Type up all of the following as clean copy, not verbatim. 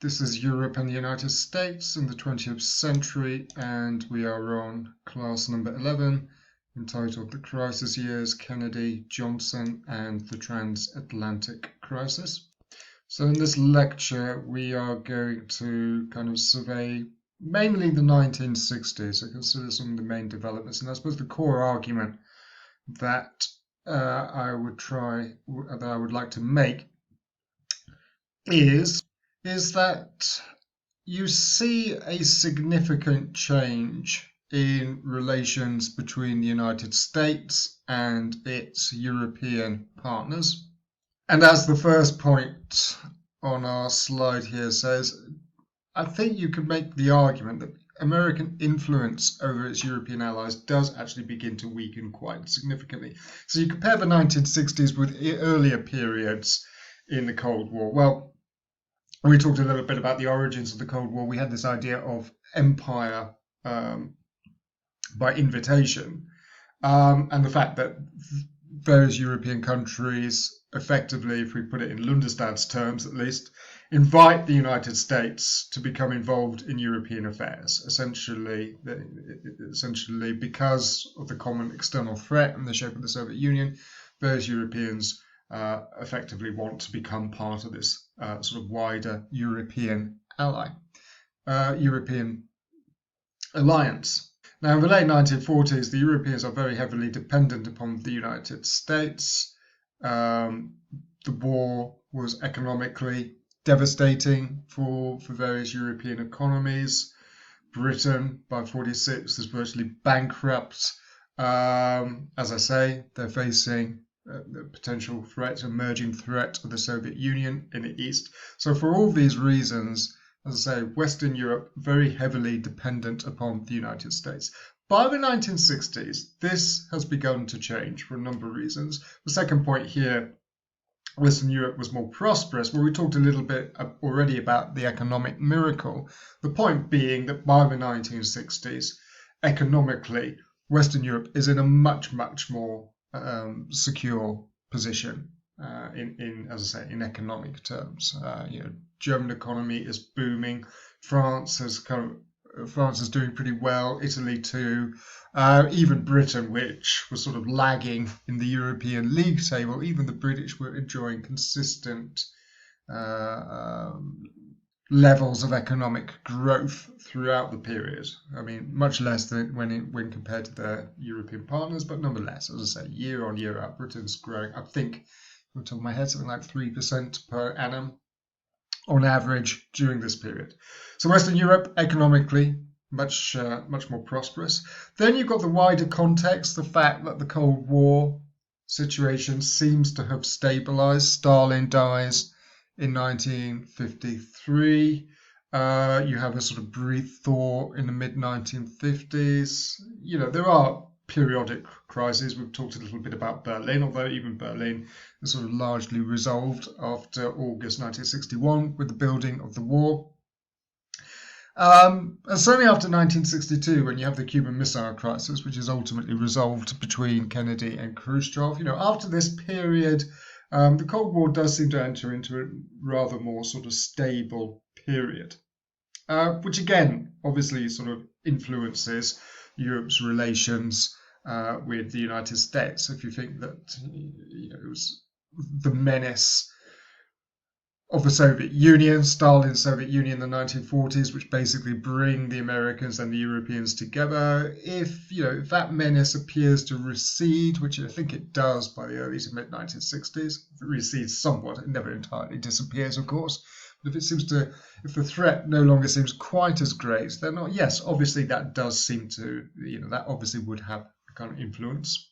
This is Europe and the United States in the 20th century, and we are on class number 11, entitled The Crisis Years, Kennedy, Johnson, and the Transatlantic Crisis. So in this lecture, we are going to kind of survey mainly the 1960s, so consider some of the main developments, and I suppose the core argument that I would like to make is that you see a significant change in relations between the United States and its European partners. And as the first point on our slide here says, I think you could make the argument that American influence over its European allies does actually begin to weaken quite significantly. So you compare the 1960s with earlier periods in the Cold War. Well, we talked a little bit about the origins of the Cold War. We had this idea of empire by invitation, and the fact that various European countries effectively, if we put it in Lundestad's terms at least, invite the United States to become involved in European affairs, essentially because of the common external threat in the shape of the Soviet Union. Various Europeans effectively want to become part of this sort of wider European European alliance. Now, in the late 1940s, the Europeans are very heavily dependent upon the United States. The war was economically devastating for various European economies. Britain, by 1946, is virtually bankrupt. As I say, they're facing the potential threat, emerging threat of the Soviet Union in the East. So for all these reasons, as I say, Western Europe very heavily dependent upon the United States. By the 1960s, this has begun to change for a number of reasons. The second point here, Western Europe was more prosperous. Well, we talked a little bit already about the economic miracle. The point being that by the 1960s, economically, Western Europe is in a much more secure position in, as I say, in economic terms. German economy is booming. France is doing pretty well. Italy too. Even Britain, which was sort of lagging in the European League table, even the British were enjoying consistent levels of economic growth throughout the period. I mean, much less than when compared to their European partners, but nonetheless, as I say, year on year out, Britain's growing. I think, on the top of my head, something like 3% per annum on average during this period. So Western Europe, economically, much more prosperous. Then you've got the wider context, the fact that the Cold War situation seems to have stabilized. Stalin dies in 1953. You have a sort of brief thaw in the mid-1950s. There are periodic crises. We've talked a little bit about Berlin, although even Berlin is sort of largely resolved after August 1961 with the building of the wall. And certainly after 1962, when you have the Cuban Missile Crisis, which is ultimately resolved between Kennedy and Khrushchev, after this period, the Cold War does seem to enter into a rather more sort of stable period, which again, obviously sort of influences Europe's relations with the United States. If you think that it was the menace of the Soviet Union, Stalin's Soviet Union in the 1940s, which basically bring the Americans and the Europeans together. If that menace appears to recede, which I think it does by the early to mid 1960s, if it recedes somewhat, it never entirely disappears, of course. But if the threat no longer seems quite as great, then yes, obviously that does seem to, that obviously would have a kind of influence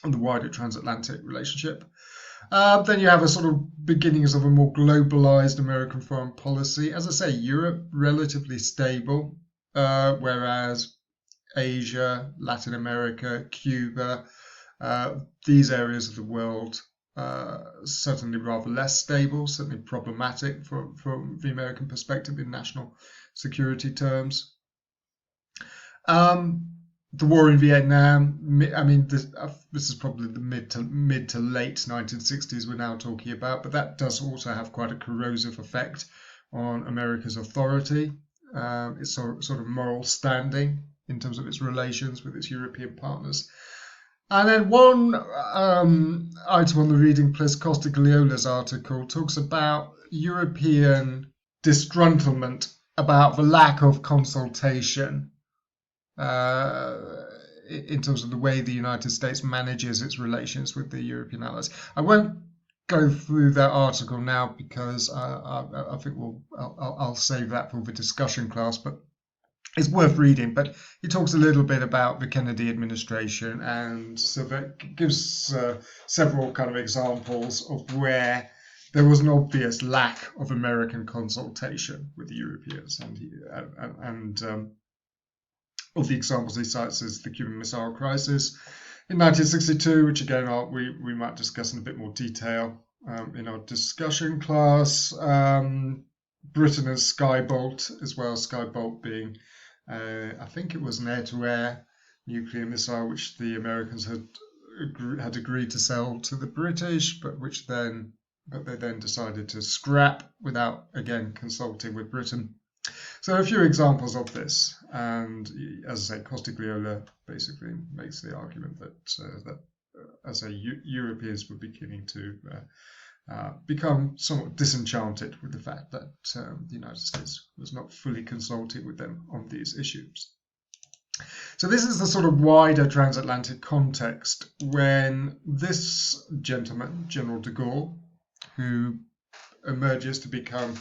on the wider transatlantic relationship. Then you have a sort of beginnings of a more globalized American foreign policy. As I say, Europe relatively stable, whereas Asia, Latin America, Cuba, these areas of the world certainly rather less stable, certainly problematic from the American perspective in national security terms. The war in Vietnam, I mean, this is probably the mid to late 1960s we're now talking about, but that does also have quite a corrosive effect on America's authority, its sort of moral standing in terms of its relations with its European partners. And then one item on the reading list, Costigliola's article, talks about European disgruntlement about the lack of consultation in terms of the way the United States manages its relations with the European allies. I won't go through that article now because I think I'll save that for the discussion class, but it's worth reading. But he talks a little bit about the Kennedy administration, and so that gives several kind of examples of where there was an obvious lack of American consultation with the Europeans, and of the examples he cites is the Cuban Missile Crisis in 1962, which again we might discuss in a bit more detail in our discussion class. Britain and Skybolt as well. Skybolt being, I think it was an air-to-air nuclear missile which the Americans had agreed to sell to the British, but they then decided to scrap without again consulting with Britain. So a few examples of this, and as I say, Costigliola basically makes the argument that as Europeans were beginning to become somewhat disenchanted with the fact that the United States was not fully consulting with them on these issues. So this is the sort of wider transatlantic context when this gentleman, General de Gaulle, who emerges to become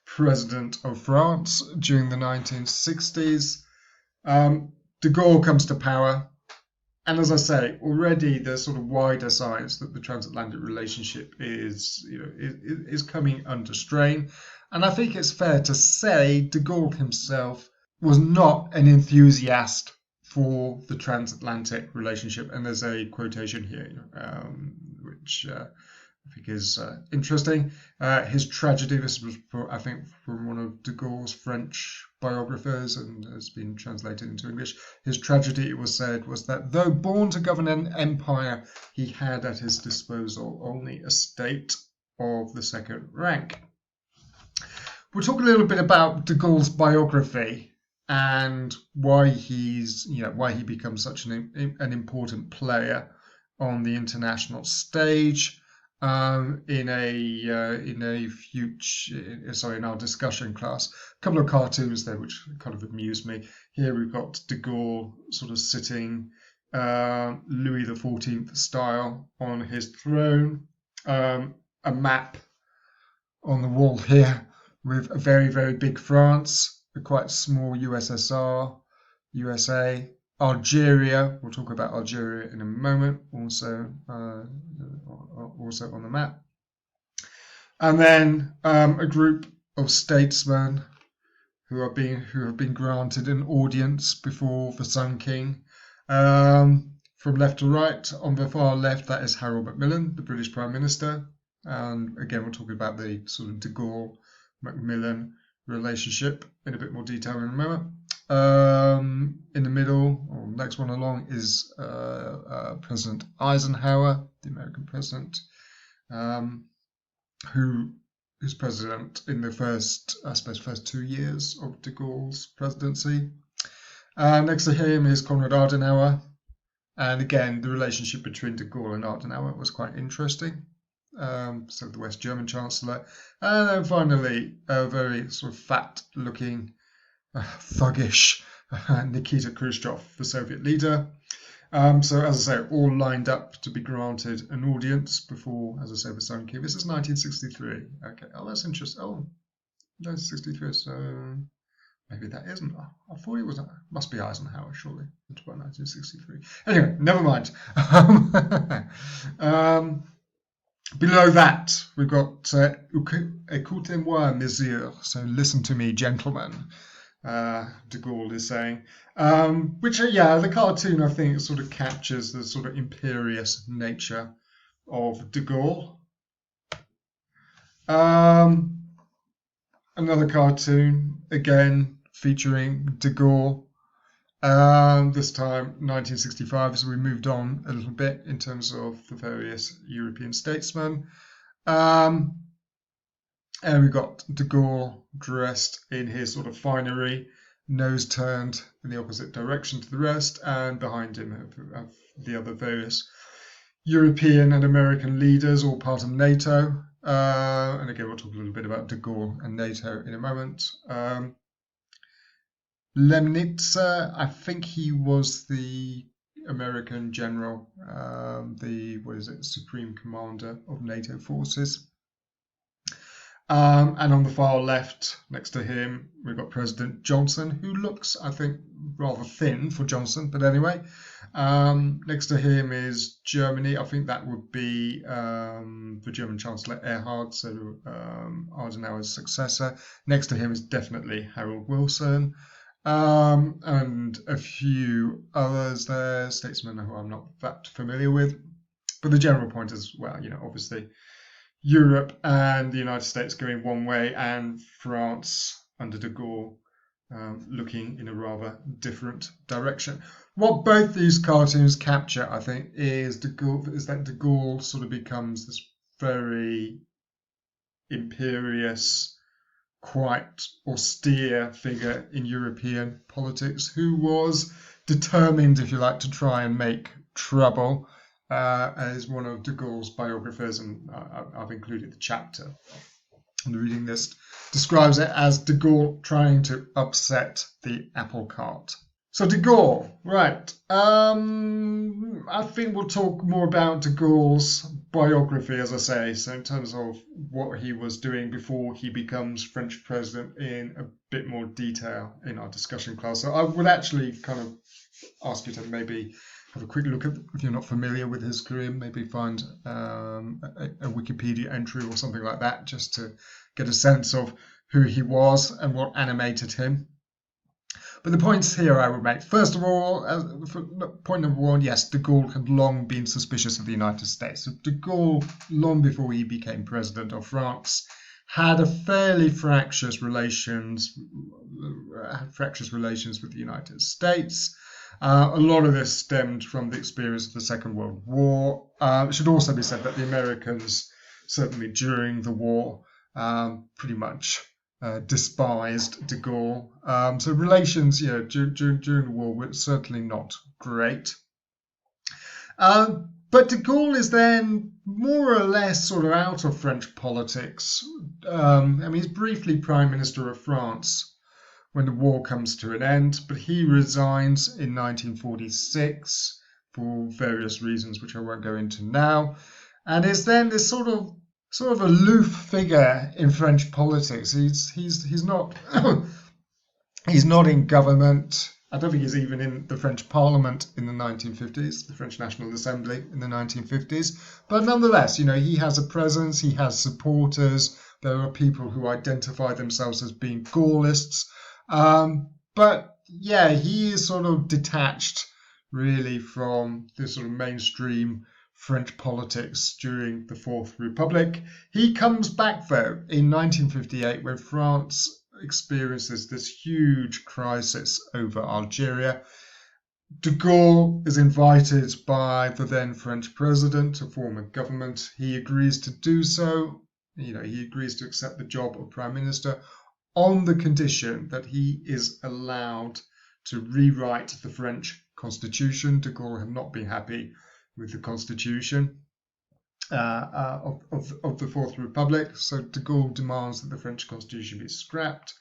President of France during the 1960s. De Gaulle comes to power, and as I say, already there's sort of wider signs that the transatlantic relationship is coming under strain. And I think it's fair to say de Gaulle himself was not an enthusiast for the transatlantic relationship. And there's a quotation here, which I think is interesting. His tragedy, this was, I think, from one of de Gaulle's French biographers and has been translated into English. His tragedy, it was said, was that though born to govern an empire, he had at his disposal only a state of the second rank. We'll talk a little bit about de Gaulle's biography and why he becomes such an important player on the international stage. In our discussion class, a couple of cartoons there which kind of amused me. Here we've got de Gaulle sort of sitting Louis XIV style on his throne, a map on the wall here with a very, very big France, a quite small USSR, USA, Algeria, we'll talk about Algeria in a moment, also on the map. And then a group of statesmen who have been granted an audience before the Sun King. From left to right, on the far left, that is Harold Macmillan, the British Prime Minister. And again, we'll talk about the sort of de Gaulle-Macmillan relationship in a bit more detail in a moment. In the middle, or next one along, is President Eisenhower, the American president, who is president in the first 2 years of de Gaulle's presidency. Next to him is Konrad Adenauer, and again, the relationship between de Gaulle and Adenauer was quite interesting. So the West German Chancellor, and then finally a very sort of fat-looking, thuggish Nikita Khrushchev, the Soviet leader. So as I say, all lined up to be granted an audience before, as I say, the Sun King. This is 1963. Okay, that's interesting. 1963. So maybe that isn't. I thought it was. Must be Eisenhower, surely. It's about 1963. Anyway, never mind. Below that, we've got écoutez-moi, messieurs. So listen to me, gentlemen. De Gaulle is saying, which the cartoon I think sort of captures the sort of imperious nature of de Gaulle. Another cartoon again featuring de Gaulle. This time 1965, so we moved on a little bit in terms of the various European statesmen. And we've got de Gaulle dressed in his sort of finery, nose turned in the opposite direction to the rest, and behind him have the other various European and American leaders, all part of NATO. And again, we'll talk a little bit about de Gaulle and NATO in a moment. Lemnitzer, I think he was the American general, the Supreme Commander of NATO forces. And on the far left, next to him, we've got President Johnson, who looks, I think, rather thin for Johnson, but anyway. Next to him is Germany. I think that would be the German Chancellor Erhard, so Adenauer's successor. Next to him is definitely Harold Wilson, and a few others there, statesmen who I'm not that familiar with. But the general point is, well, obviously, Europe and the United States going one way, and France under de Gaulle looking in a rather different direction. What both these cartoons capture, I think, is that de Gaulle sort of becomes this very imperious, quite austere figure in European politics who was determined, if you like, to try and make trouble. As one of de Gaulle's biographers, and I've included the chapter on the reading list, describes it as de Gaulle trying to upset the apple cart. So de Gaulle, right. I think we'll talk more about de Gaulle's biography, as I say, so in terms of what he was doing before he becomes French president in a bit more detail in our discussion class. So I would actually kind of ask you to maybe have a quick look at, if you're not familiar with his career, maybe find a Wikipedia entry or something like that, just to get a sense of who he was and what animated him. But the points here I would make, first of all, point number one, yes, de Gaulle had long been suspicious of the United States. So de Gaulle, long before he became president of France, had a fairly fractious relations with the United States. A lot of this stemmed from the experience of the Second World War. It should also be said that the Americans, certainly during the war, pretty much despised de Gaulle. So relations, during the war were certainly not great. But de Gaulle is then more or less sort of out of French politics. He's briefly Prime Minister of France when the war comes to an end, but he resigns in 1946 for various reasons, which I won't go into now, and is then this sort of aloof figure in French politics. He's not he's not in government. I don't think he's even in the French Parliament in the 1950s, the French National Assembly in the 1950s. But nonetheless, he has a presence, he has supporters. There are people who identify themselves as being Gaullists. But yeah, he is sort of detached really from the sort of mainstream French politics during the Fourth Republic. He comes back though in 1958 when France experiences this huge crisis over Algeria. De Gaulle is invited by the then French president to form a government. He agrees to do so. He agrees to accept the job of prime minister on the condition that he is allowed to rewrite the French constitution. De Gaulle had not been happy with the constitution of the Fourth Republic, so de Gaulle demands that the French constitution be scrapped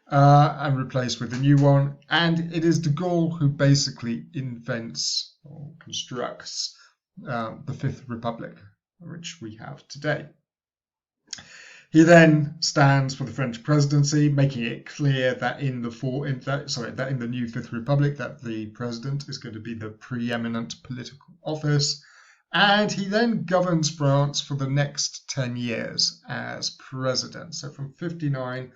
and replaced with a new one. And it is de Gaulle who basically invents or constructs the Fifth Republic, which we have today. He then stands for the French presidency, making it clear that in the new Fifth Republic, that the president is going to be the preeminent political office, and he then governs France for the next 10 years as president, so from 59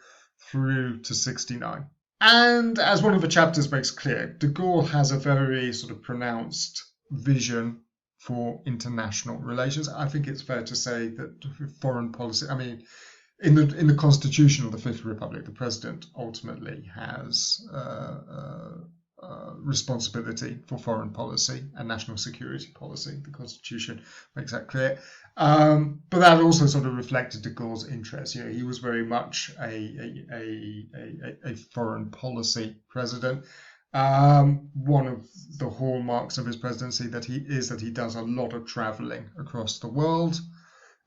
through to 69. And as one of the chapters makes clear, de Gaulle has a very sort of pronounced vision for international relations. I think it's fair to say that foreign policy, in the constitution of the Fifth Republic, the president ultimately has responsibility for foreign policy and national security policy. The Constitution makes that clear. But that also sort of reflected de Gaulle's interest. He was very much a foreign policy president. One of the hallmarks of his presidency that he does a lot of traveling across the world,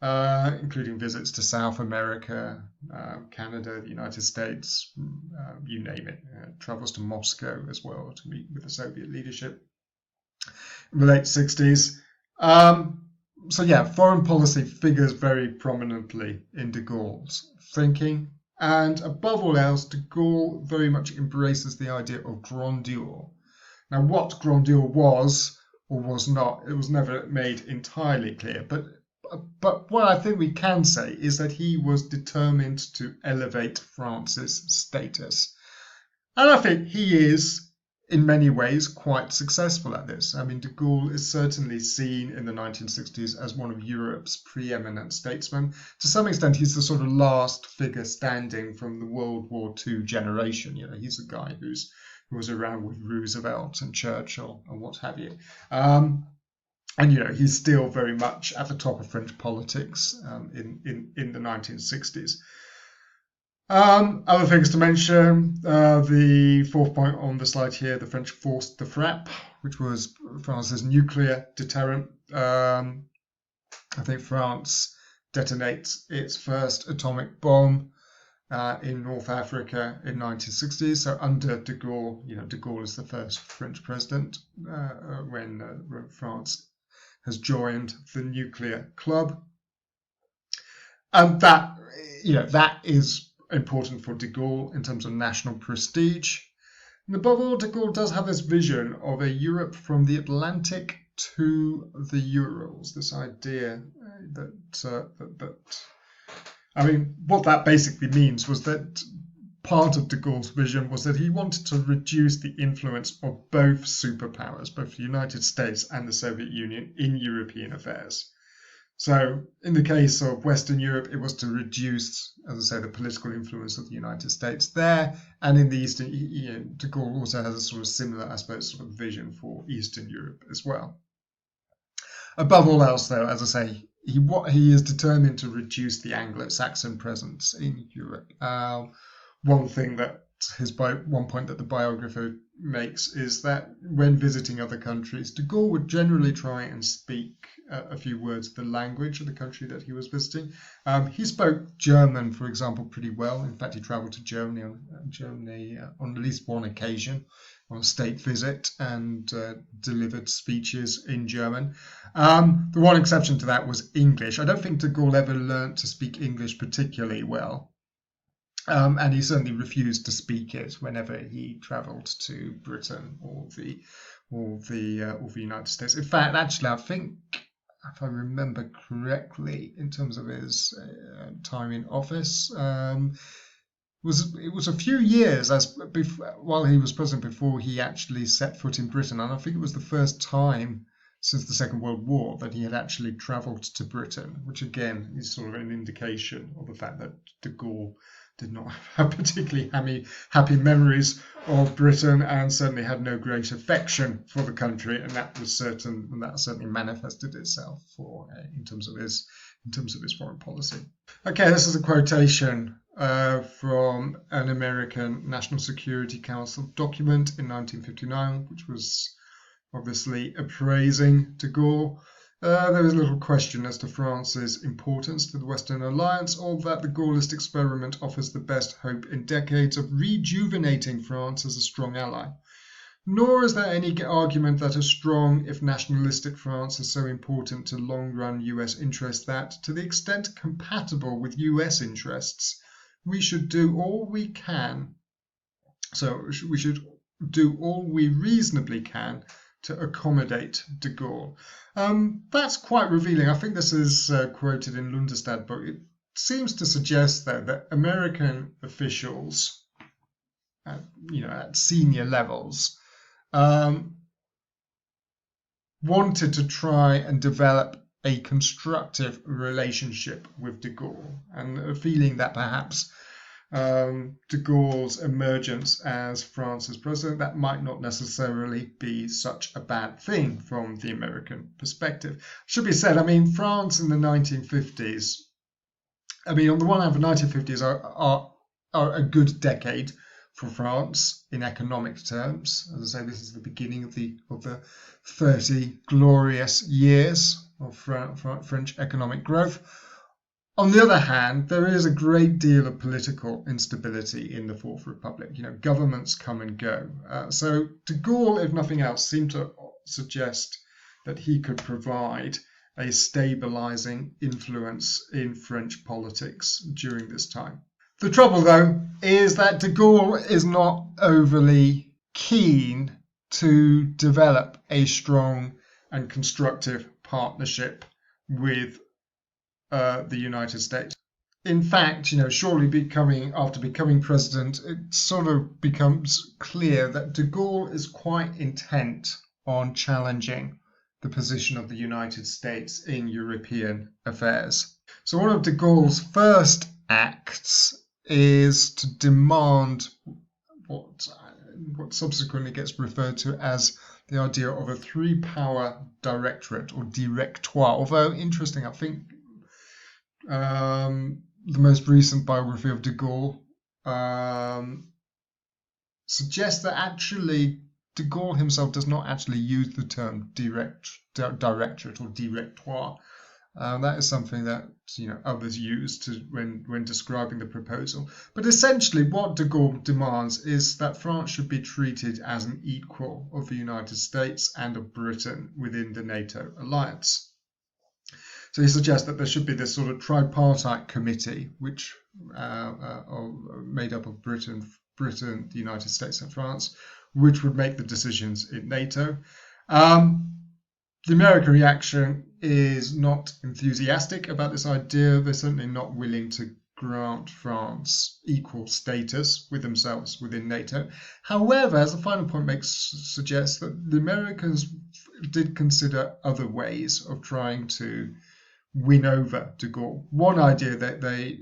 including visits to South America, Canada, the United States, you name it. Travels to Moscow as well to meet with the Soviet leadership in the late 60s. So yeah, foreign policy figures very prominently in de Gaulle's thinking. And above all else, de Gaulle very much embraces the idea of grandeur. Now, what grandeur was or was not, it was never made entirely clear. But what I think we can say is that he was determined to elevate France's status. And I think he is, in many ways, quite successful at this. I mean, de Gaulle is certainly seen in the 1960s as one of Europe's preeminent statesmen. To some extent, he's the sort of last figure standing from the World War II generation. He's a guy who was around with Roosevelt and Churchill and what have you. And he's still very much at the top of French politics in the 1960s. Other things to mention, the fourth point on the slide here, the French force de frappe, which was France's nuclear deterrent. I think France detonates its first atomic bomb in North Africa in 1960. So under de Gaulle, de Gaulle is the first French president when France has joined the nuclear club. And that is important for de Gaulle in terms of national prestige. And above all, de Gaulle does have this vision of a Europe from the Atlantic to the Urals. This idea what that basically means was that part of de Gaulle's vision was that he wanted to reduce the influence of both superpowers, both the United States and the Soviet Union, in European affairs. So in the case of Western Europe, it was to reduce, as I say, the political influence of the United States there. And in the Eastern, de Gaulle also has a sort of similar, I suppose, sort of vision for Eastern Europe as well. Above all else, though, as I say, he is determined to reduce the Anglo-Saxon presence in Europe. One point that the biographer makes is that when visiting other countries, de Gaulle would generally try and speak a few words of the language of the country that he was visiting. He spoke German, for example, pretty well. In fact, he travelled to Germany on at least one occasion on a state visit and delivered speeches in German. The one exception to that was English. I don't think de Gaulle ever learnt to speak English particularly well. And he certainly refused to speak it whenever he travelled to Britain or the United States. In fact, actually, I think, if I remember correctly, in terms of his time in office, it was a few years while he was president before he actually set foot in Britain, and I think it was the first time since the Second World War that he had actually travelled to Britain, which again is sort of an indication of the fact that de Gaulle did not have particularly happy memories of Britain and certainly had no great affection for the country, and that certainly manifested itself in terms of his foreign policy. Okay, this is a quotation from an American National Security Council document in 1959, which was obviously appraising de Gaulle. There is little question as to France's importance to the Western Alliance, or that the Gaullist experiment offers the best hope in decades of rejuvenating France as a strong ally. Nor is there any argument that a strong, if nationalistic France is so important to long-run US interests that, to the extent compatible with US interests, we should do all we can. So we should do all we reasonably can to accommodate de Gaulle. That's quite revealing. I think this is quoted in Lundestad, but it seems to suggest that American officials, at senior levels, wanted to try and develop a constructive relationship with de Gaulle, and a feeling that perhaps de Gaulle's emergence as France's president, that might not necessarily be such a bad thing from the American perspective. Should be said, I mean, France in the 1950s, I mean, on the one hand, the 1950s are a good decade for France in economic terms. As I say, this is the beginning of the 30 glorious years of French economic growth. On the other hand, there is a great deal of political instability in the Fourth Republic. You know, governments come and go. So de Gaulle, if nothing else, seemed to suggest that he could provide a stabilizing influence in French politics during this time. The trouble, though, is that de Gaulle is not overly keen to develop a strong and constructive partnership with the United States. In fact, you know, shortly after becoming president, it sort of becomes clear that de Gaulle is quite intent on challenging the position of the United States in European affairs. So one of de Gaulle's first acts is to demand what subsequently gets referred to as the idea of a three-power directorate or directoire. Although interesting, I think the most recent biography of de Gaulle suggests that actually de Gaulle himself does not actually use the term directorate or directoire. That is something that, you know, others use when describing the proposal. But essentially, what de Gaulle demands is that France should be treated as an equal of the United States and of Britain within the NATO alliance. So he suggests that there should be this sort of tripartite committee, which made up of Britain, the United States, and France, which would make the decisions in NATO. The American reaction is not enthusiastic about this idea. They're certainly not willing to grant France equal status with themselves within NATO. However, as the final point suggests that the Americans did consider other ways of trying to win over de Gaulle. One idea that they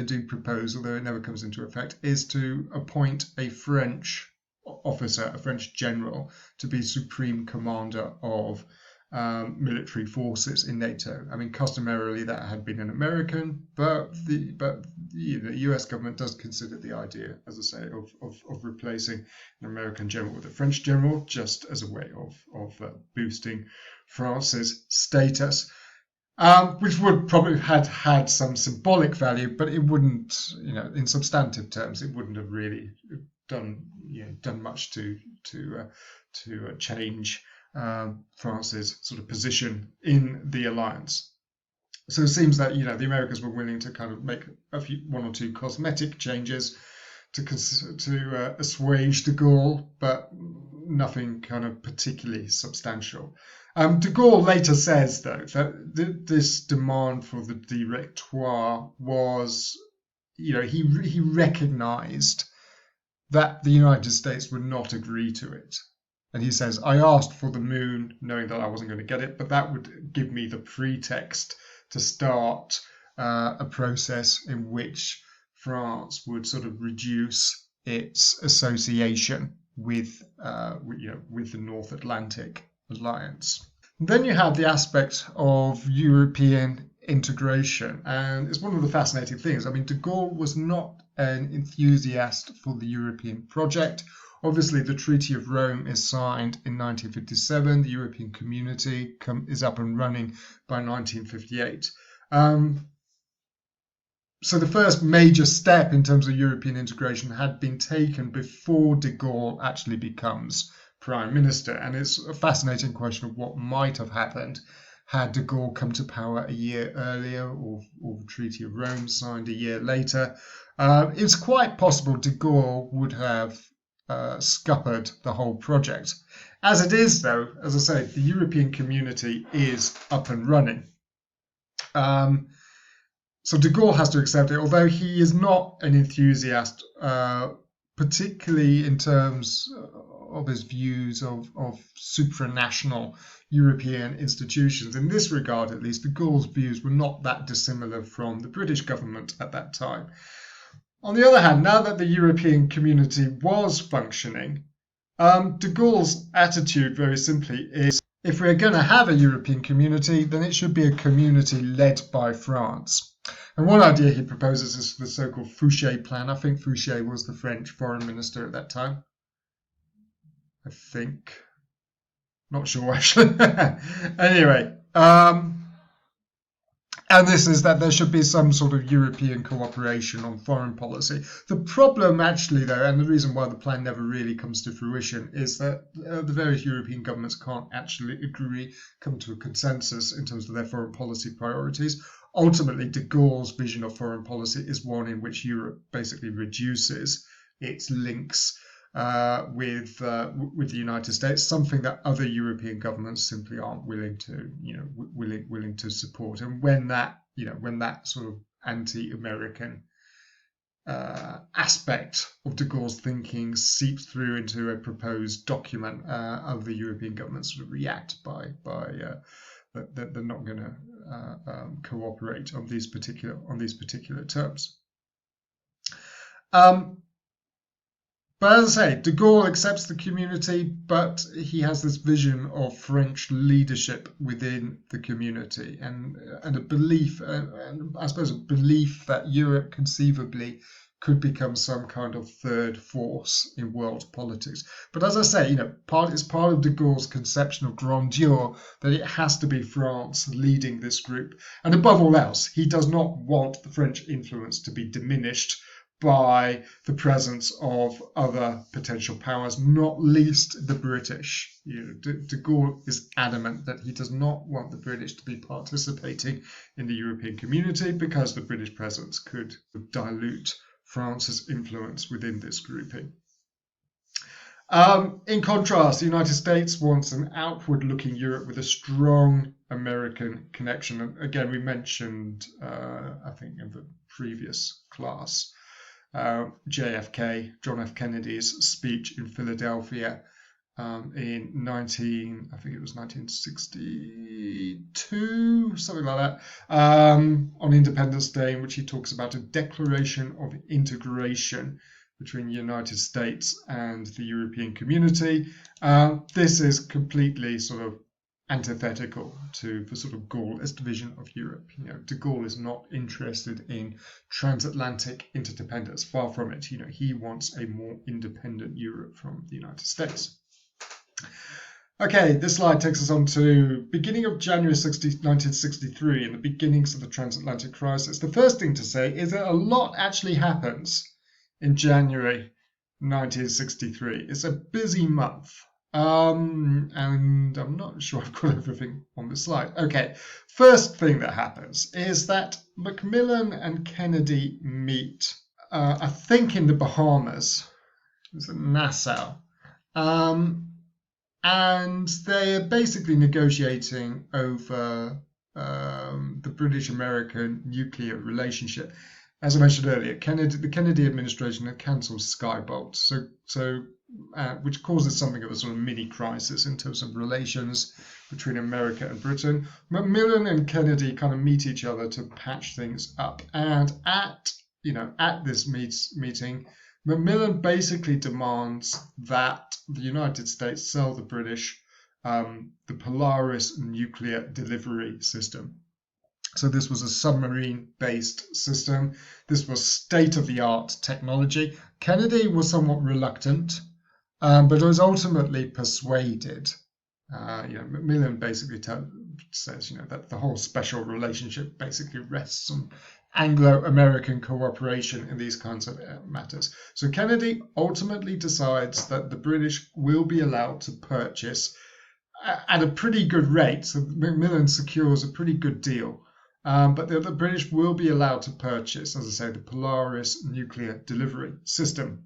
do propose, although it never comes into effect, is to appoint a French officer, a French general, to be supreme commander of military forces in NATO. I mean, customarily that had been an American, but the US government does consider the idea, as I say, of replacing an American general with a French general, just as a way of boosting France's status. Which would probably have had some symbolic value, but it wouldn't, you know, in substantive terms, it wouldn't have really done much to change France's sort of position in the alliance. So it seems that, you know, the Americans were willing to kind of make one or two cosmetic changes to assuage de Gaulle, but nothing kind of particularly substantial. De Gaulle later says, though, that this demand for the directoire was, you know, he recognized that the United States would not agree to it. And he says, I asked for the moon knowing that I wasn't going to get it, but that would give me the pretext to start a process in which France would sort of reduce its association with the North Atlantic Alliance. Then you have the aspect of European integration, and it's one of the fascinating things. I mean, de Gaulle was not an enthusiast for the European project. Obviously, the Treaty of Rome is signed in 1957. The European Community is up and running by 1958. So the first major step in terms of European integration had been taken before de Gaulle actually becomes Prime Minister. And it's a fascinating question of what might have happened had de Gaulle come to power a year earlier or the Treaty of Rome signed a year later. It's quite possible de Gaulle would have scuppered the whole project. As it is, though, as I say, the European Community is up and running. So de Gaulle has to accept it, although he is not an enthusiast, particularly in terms of his views of supranational European institutions. In this regard, at least, de Gaulle's views were not that dissimilar from the British government at that time. On the other hand, now that the European community was functioning, de Gaulle's attitude very simply is, if we're going to have a European community, then it should be a community led by France. And one idea he proposes is the so-called Fouché plan. I think Fouché was the French foreign minister at that time. I think. Not sure, actually. Anyway, and this is that there should be some sort of European cooperation on foreign policy. The problem, actually, though, and the reason why the plan never really comes to fruition, is that the various European governments can't actually come to a consensus in terms of their foreign policy priorities. Ultimately, de Gaulle's vision of foreign policy is one in which Europe basically reduces its links with the United States, something that other European governments simply aren't willing to, willing to support. And when that sort of anti-American aspect of de Gaulle's thinking seeps through into a proposed document, other European governments sort of react by that they're not going to cooperate on these particular terms. But as I say, de Gaulle accepts the community, but he has this vision of French leadership within the community and a belief, and I suppose a belief that Europe conceivably could become some kind of third force in world politics. But as I say, it's part of de Gaulle's conception of grandeur that it has to be France leading this group. And above all else, he does not want the French influence to be diminished by the presence of other potential powers, not least the British. De Gaulle is adamant that he does not want the British to be participating in the European community because the British presence could dilute France's influence within this grouping. In contrast, the United States wants an outward-looking Europe with a strong American connection. And again, we mentioned, I think in the previous class, JFK, John F. Kennedy's speech in Philadelphia in 1962, something like that, on Independence Day, in which he talks about a declaration of integration between the United States and the European community. This is completely sort of antithetical to the sort of Gaullist vision of Europe. De Gaulle is not interested in transatlantic interdependence. Far from it. He wants a more independent Europe from the United States. Okay, this slide takes us on to beginning of January 1963 and the beginnings of the transatlantic crisis. The first thing to say is that a lot actually happens in January 1963. It's a busy month. And I'm not sure I've got everything on the slide. Okay, first thing that happens is that Macmillan and Kennedy meet, I think in the Bahamas, it's in Nassau, and they're basically negotiating over the British-American nuclear relationship. As I mentioned earlier, the Kennedy administration had cancelled Skybolt, which causes something of a sort of mini crisis in terms of relations between America and Britain. Macmillan and Kennedy kind of meet each other to patch things up, and at this meeting, Macmillan basically demands that the United States sell the British the Polaris nuclear delivery system. So this was a submarine-based system. This was state-of-the-art technology. Kennedy was somewhat reluctant, but was ultimately persuaded. Macmillan basically says, that the whole special relationship basically rests on Anglo-American cooperation in these kinds of matters. So Kennedy ultimately decides that the British will be allowed to purchase at a pretty good rate. So Macmillan secures a pretty good deal. But the British will be allowed to purchase, as I say, the Polaris nuclear delivery system.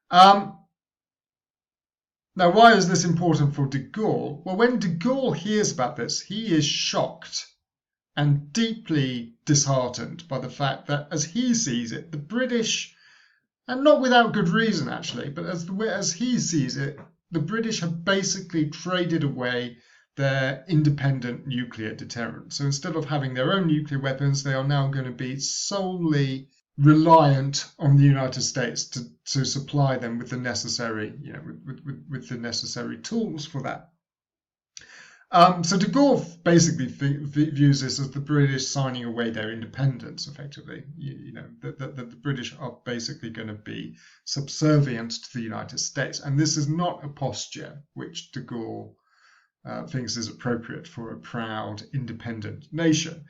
Now, why is this important for de Gaulle? Well, when de Gaulle hears about this, he is shocked and deeply disheartened by the fact that, as he sees it, the British, and not without good reason actually, but as he sees it, the British have basically traded away their independent nuclear deterrent. So instead of having their own nuclear weapons, they are now going to be solely reliant on the United States to supply them with the necessary, with the necessary tools for that. So de Gaulle basically views this as the British signing away their independence, effectively. That the British are basically going to be subservient to the United States. And this is not a posture which de Gaulle thinks is appropriate for a proud, independent nation.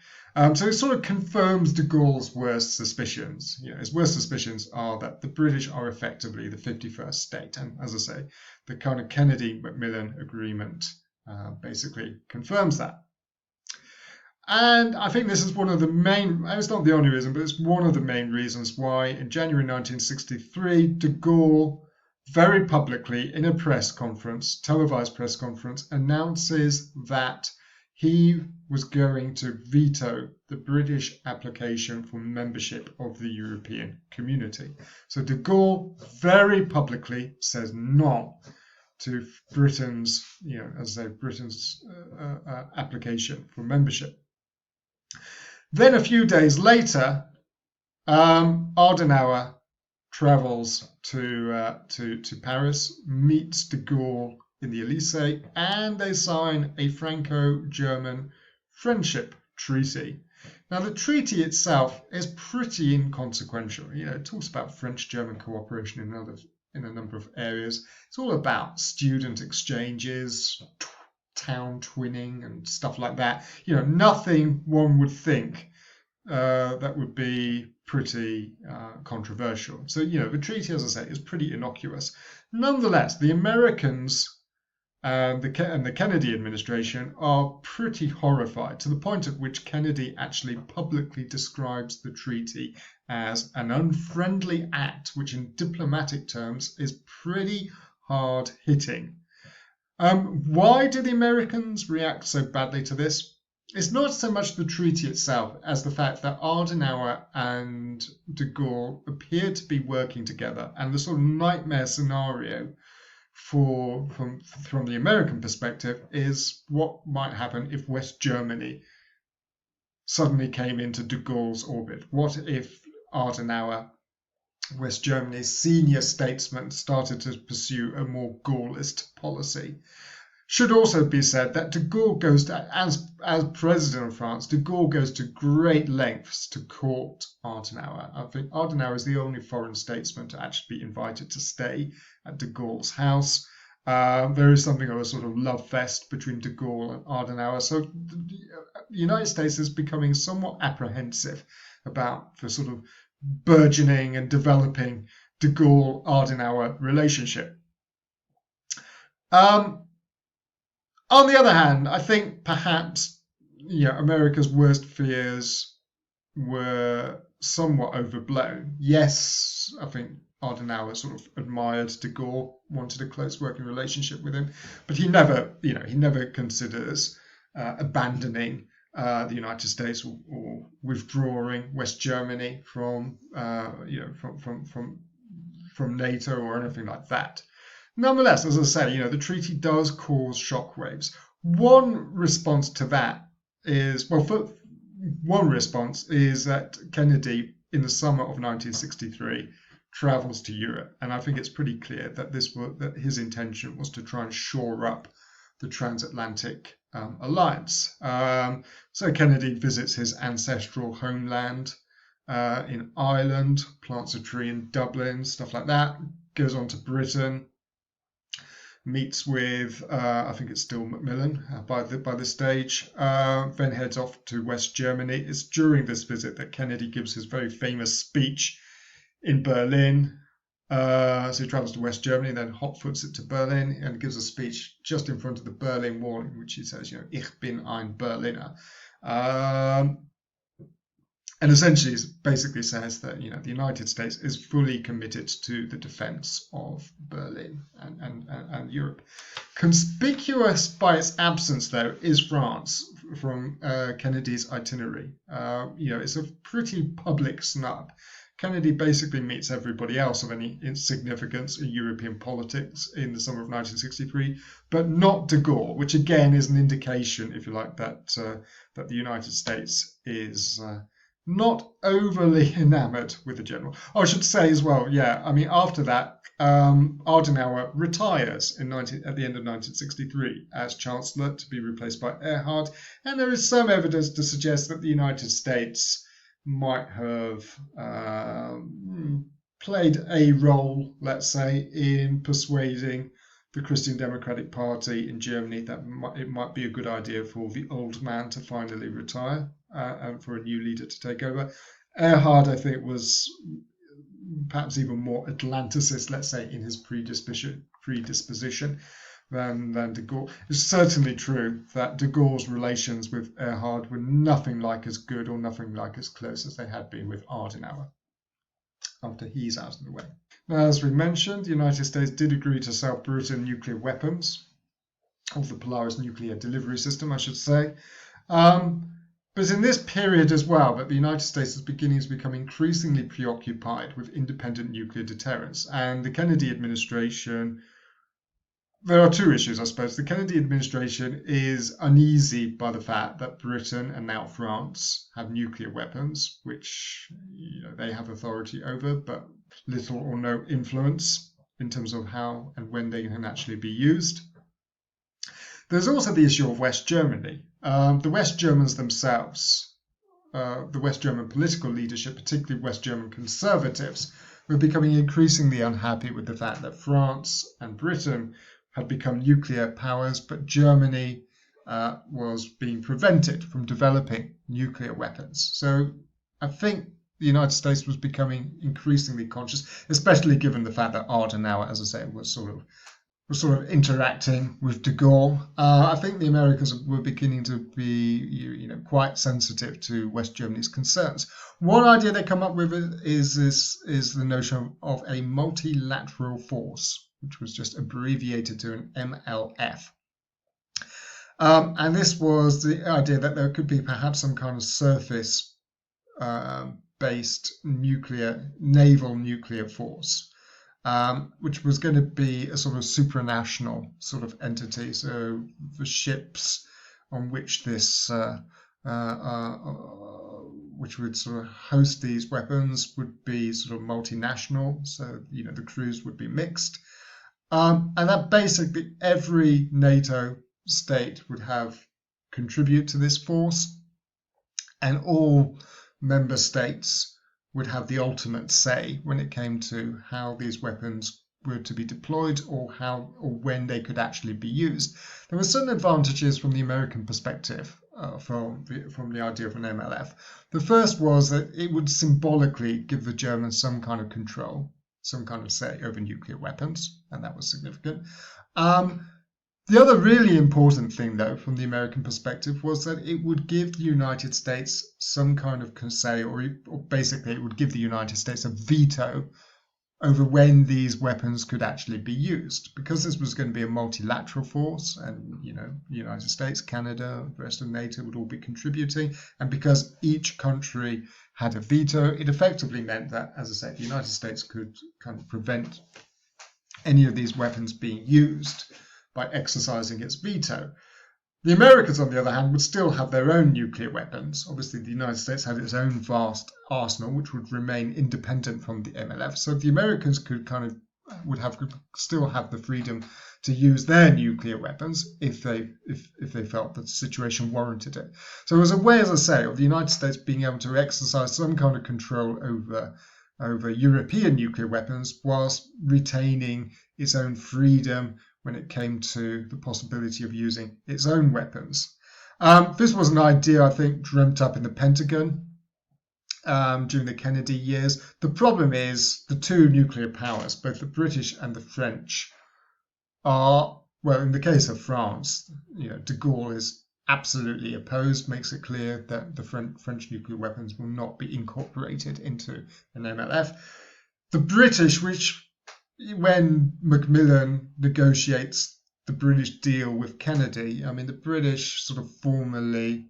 So it sort of confirms de Gaulle's worst suspicions. His worst suspicions are that the British are effectively the 51st state. And as I say, the kind of Kennedy-Macmillan agreement basically confirms that. And I think this is one of the main, it's not the only reason, but it's one of the main reasons why in January 1963, de Gaulle very publicly in a press conference, televised press conference, announces that he was going to veto the British application for membership of the European Community. So de Gaulle very publicly says no to Britain's, Britain's application for membership. Then a few days later, Adenauer travels to Paris, meets de Gaulle in the Élysée, and they sign a Franco-German friendship treaty. Now, the treaty itself is pretty inconsequential. It talks about French-German cooperation in a number of areas. It's all about student exchanges, town twinning, and stuff like that. Nothing one would think that would be pretty controversial. So, the treaty, as I say, is pretty innocuous. Nonetheless, the Americans and the Kennedy administration are pretty horrified, to the point at which Kennedy actually publicly describes the treaty as an unfriendly act, which in diplomatic terms is pretty hard-hitting. Why do the Americans react so badly to this? It's not so much the treaty itself as the fact that Adenauer and de Gaulle appear to be working together, and the sort of nightmare scenario from the American perspective is what might happen if West Germany suddenly came into de Gaulle's orbit. What if Adenauer, West Germany's senior statesman, started to pursue a more Gaullist policy? Should also be said that de Gaulle goes to, as President of France, de Gaulle goes to great lengths to court Adenauer. I think Adenauer is the only foreign statesman to actually be invited to stay at de Gaulle's house. There is something of a sort of love fest between de Gaulle and Adenauer. So the United States is becoming somewhat apprehensive about the sort of burgeoning and developing de Gaulle-Adenauer relationship. On the other hand, I think perhaps America's worst fears were somewhat overblown. Yes, I think Adenauer sort of admired de Gaulle, wanted a close working relationship with him, but he never considers abandoning the United States or withdrawing West Germany from NATO or anything like that. Nonetheless, as I say, the treaty does cause shockwaves. One response to that is, one response is that Kennedy, in the summer of 1963, travels to Europe, and I think it's pretty clear that that his intention was to try and shore up the transatlantic alliance. So Kennedy visits his ancestral homeland in Ireland, plants a tree in Dublin, stuff like that. Goes on to Britain. Meets with, I think it's still Macmillan by this stage, then heads off to West Germany. It's during this visit that Kennedy gives his very famous speech in Berlin. So he travels to West Germany, then hotfoots it to Berlin and gives a speech just in front of the Berlin Wall, in which he says, Ich bin ein Berliner. And essentially basically says that the United States is fully committed to the defense of Berlin and Europe. Conspicuous by its absence, though, is France from Kennedy's itinerary. It's a pretty public snub. Kennedy basically meets everybody else of any significance in European politics in the summer of 1963, but not de Gaulle, which again is an indication, if you like, that the United States is not overly enamored with the general. I should say as well, yeah, I mean, after that, Adenauer retires at the end of 1963 as Chancellor to be replaced by Erhard, and there is some evidence to suggest that the United States might have played a role, let's say, in persuading the Christian Democratic Party in Germany that it might be a good idea for the old man to finally retire and for a new leader to take over. Erhard, I think, was perhaps even more Atlanticist, let's say, in his predisposition than de Gaulle. It's certainly true that de Gaulle's relations with Erhard were nothing like as good or nothing like as close as they had been with Adenauer after he's out of the way. Now, as we mentioned, the United States did agree to sell Britain nuclear weapons, or the Polaris nuclear delivery system, I should say. But in this period as well, that the United States is beginning to become increasingly preoccupied with independent nuclear deterrence. And the Kennedy administration, there are two issues, I suppose. The Kennedy administration is uneasy by the fact that Britain and now France have nuclear weapons, which they have authority over, but little or no influence in terms of how and when they can actually be used. There's also the issue of West Germany. The West Germans themselves, the West German political leadership, particularly West German conservatives, were becoming increasingly unhappy with the fact that France and Britain had become nuclear powers, but Germany was being prevented from developing nuclear weapons. So I think the United States was becoming increasingly conscious, especially given the fact that Adenauer, as I say, was sort of interacting with de Gaulle. I think the Americans were beginning to be, quite sensitive to West Germany's concerns. One idea they come up with is the notion of a multilateral force, which was just abbreviated to an MLF. And this was the idea that there could be perhaps some kind of surface based naval nuclear force. Which was going to be a sort of supranational sort of entity. So the ships on which which would sort of host these weapons would be sort of multinational. So, the crews would be mixed. And that basically every NATO state would contribute to this force, and all member states would have the ultimate say when it came to how these weapons were to be deployed or how or when they could actually be used. There were certain advantages from the American perspective from the idea of an MLF. The first was that it would symbolically give the Germans some kind of control, some kind of say over nuclear weapons, and that was significant. The other really important thing, though, from the American perspective, was that it would give the United States some kind of say, or basically it would give the United States a veto over when these weapons could actually be used. Because this was going to be a multilateral force, and the United States, Canada, the rest of NATO would all be contributing, and because each country had a veto, it effectively meant that, as I say, the United States could kind of prevent any of these weapons being used by exercising its veto. The Americans, on the other hand, would still have their own nuclear weapons. Obviously, the United States had its own vast arsenal, which would remain independent from the MLF. So the Americans could still have the freedom to use their nuclear weapons if they felt that the situation warranted it. So it was a way, as I say, of the United States being able to exercise some kind of control over European nuclear weapons whilst retaining its own freedom when it came to the possibility of using its own weapons. This was an idea, I think, dreamt up in the Pentagon during the Kennedy years. The problem is the two nuclear powers, both the British and the French, are, well, in the case of France, de Gaulle is absolutely opposed, makes it clear that the French nuclear weapons will not be incorporated into an MLF. The British, when Macmillan negotiates the British deal with Kennedy, the British sort of formally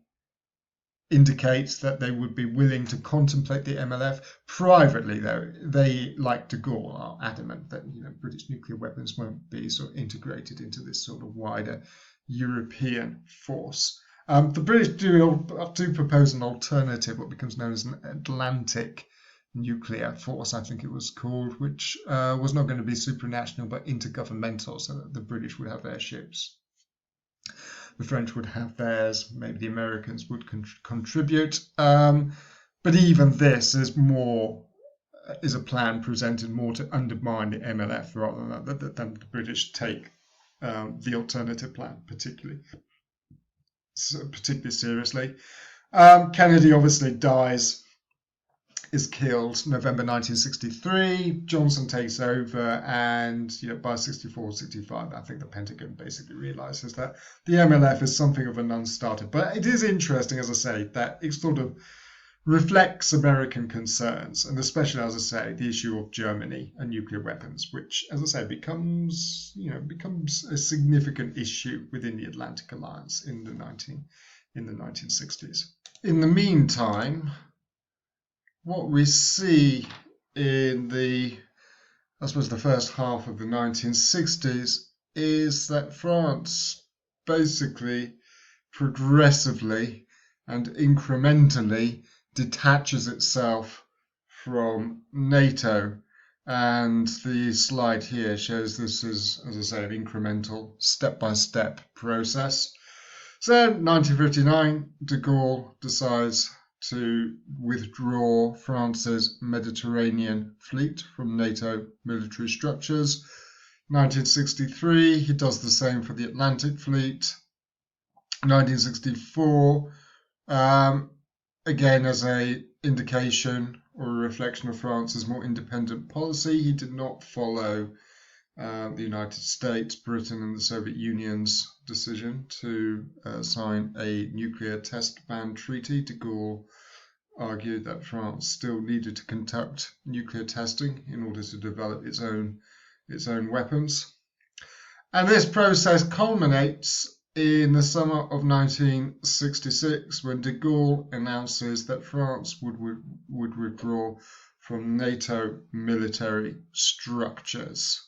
indicates that they would be willing to contemplate the MLF. Privately, though, they, like de Gaulle, are adamant that British nuclear weapons won't be sort of integrated into this sort of wider European force. The British do propose an alternative, what becomes known as an Atlantic nuclear force, I think it was called, which was not going to be supranational but intergovernmental, so that the British would have their ships, the French would have theirs, maybe the Americans would contribute. But even this is a plan presented more to undermine the MLF rather than the British take the alternative plan particularly seriously. Kennedy obviously dies, is killed November 1963. Johnson takes over, and by 64, 65, I think the Pentagon basically realizes that the MLF is something of a non-starter. But it is interesting, as I say, that it sort of reflects American concerns, and especially, as I say, the issue of Germany and nuclear weapons, which, as I say, becomes a significant issue within the Atlantic Alliance in the 1960s. In the meantime, what we see in the first half of the 1960s is that France basically progressively and incrementally detaches itself from NATO, and the slide here shows this is, as I say, an incremental step-by-step process. So 1959, de Gaulle decides to withdraw France's Mediterranean fleet from NATO military structures. 1963, he does the same for the Atlantic fleet. 1964, again as a indication or a reflection of France's more independent policy, he did not follow the United States, Britain and the Soviet Union's decision to sign a nuclear test ban treaty. De Gaulle argued that France still needed to conduct nuclear testing in order to develop its own weapons. And this process culminates in the summer of 1966, when de Gaulle announces that France would withdraw from NATO military structures.